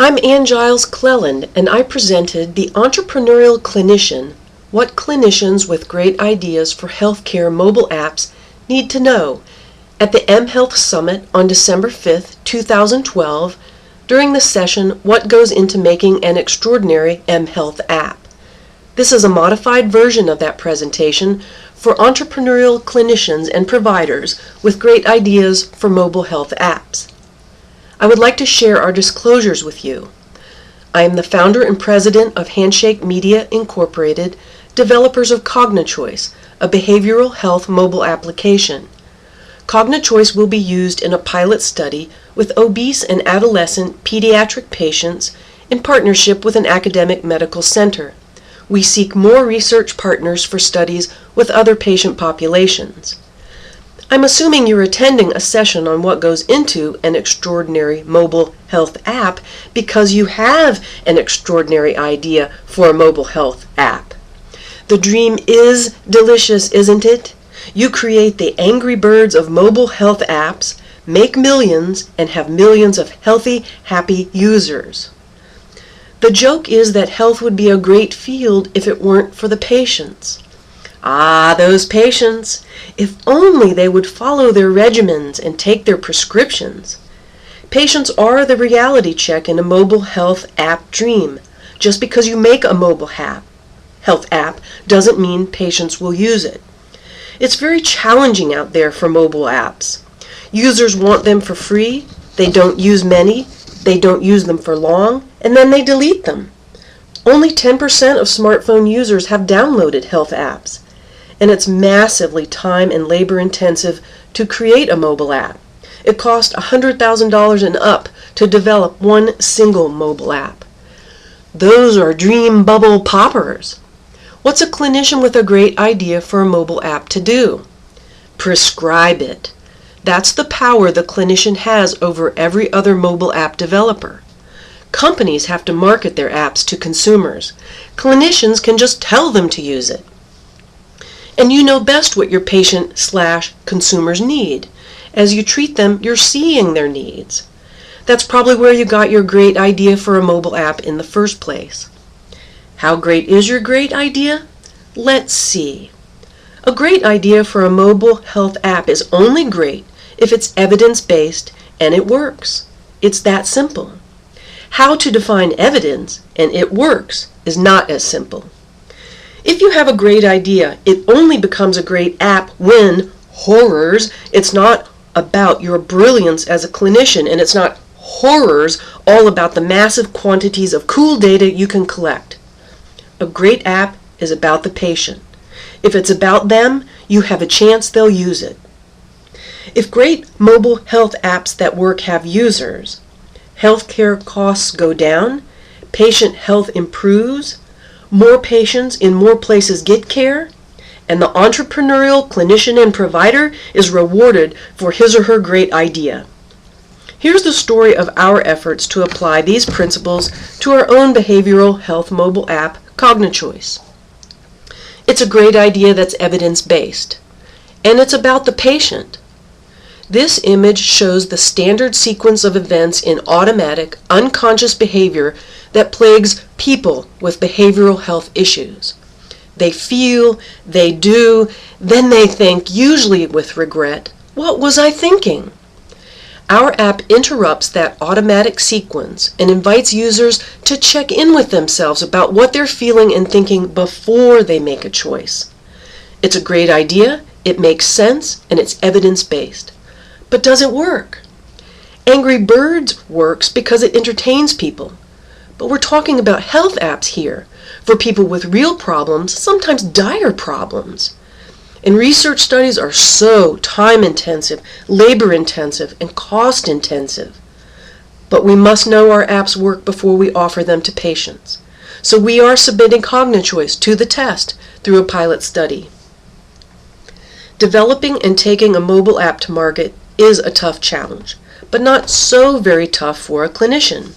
I'm Giles Clelland, and I presented the Entrepreneurial Clinician, What Clinicians with Great Ideas for Healthcare Mobile Apps Need to Know, at the mHealth Summit on December 5, 2012, during the session, What Goes into Making an Extraordinary mHealth App. This is a modified version of that presentation for entrepreneurial clinicians and providers with great ideas for mobile health apps. I would like to share our disclosures with you. I am the founder and president of Handshake Media, Incorporated, developers of Cognichoice, a behavioral health mobile application. Cognichoice will be used in a pilot study with obese and adolescent pediatric patients in partnership with an academic medical center. We seek more research partners for studies with other patient populations. I'm assuming you're attending a session on what goes into an extraordinary mobile health app because you have an extraordinary idea for a mobile health app. The dream is delicious, isn't it? You create the Angry Birds of mobile health apps, make millions, and have millions of healthy, happy users. The joke is that health would be a great field if it weren't for the patients. Ah, those patients! If only they would follow their regimens and take their prescriptions. Patients are the reality check in a mobile health app dream. Just because you make a mobile health app doesn't mean patients will use it. It's very challenging out there for mobile apps. Users want them for free, they don't use many, they don't use them for long, and then they delete them. Only 10% of smartphone users have downloaded health apps, and it's massively time and labor intensive to create a mobile app. It costs $100,000 and up to develop one single mobile app. Those are dream bubble poppers. What's a clinician with a great idea for a mobile app to do? Prescribe it. That's the power the clinician has over every other mobile app developer. Companies have to market their apps to consumers. Clinicians can just tell them to use it. And you know best what your patient/consumers need. As you treat them, you're seeing their needs. That's probably where you got your great idea for a mobile app in the first place. How great is your great idea? Let's see. A great idea for a mobile health app is only great if it's evidence-based and it works. It's that simple. How to define evidence and it works is not as simple. If you have a great idea, it only becomes a great app when, horrors, it's not about your brilliance as a clinician, and it's not horrors all about the massive quantities of cool data you can collect. A great app is about the patient. If it's about them, you have a chance they'll use it. If great mobile health apps that work have users, healthcare costs go down, patient health improves, more patients in more places get care, and the entrepreneurial clinician and provider is rewarded for his or her great idea. Here's the story of our efforts to apply these principles to our own behavioral health mobile app, Cognichoice. It's a great idea that's evidence-based, and it's about the patient. This image shows the standard sequence of events in automatic, unconscious behavior that plagues people with behavioral health issues. They feel, they do, then they think, usually with regret, what was I thinking? Our app interrupts that automatic sequence and invites users to check in with themselves about what they're feeling and thinking before they make a choice. It's a great idea, it makes sense, and it's evidence-based. But does it work? Angry Birds works because it entertains people. But we're talking about health apps here for people with real problems, sometimes dire problems. And research studies are so time-intensive, labor-intensive, and cost-intensive. But we must know our apps work before we offer them to patients. So we are submitting Cognichoice to the test through a pilot study. Developing and taking a mobile app to market is a tough challenge, but not so very tough for a clinician.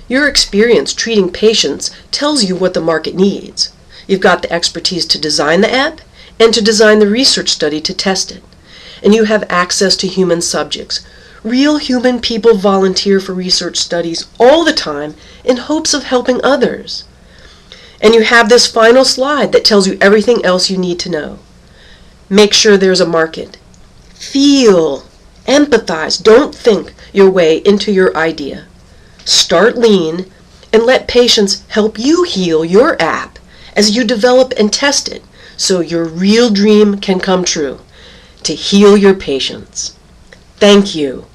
Your experience treating patients tells you what the market needs. You've got the expertise to design the app and to design the research study to test it. And you have access to human subjects, Real human people volunteer for research studies all the time in hopes of helping others. And you have this final slide that tells you everything else you need to know. Make sure there's a market. Feel, empathize, don't think your way into your idea. Start lean and let patients help you heal your app as you develop and test it so your real dream can come true, to heal your patients. Thank you.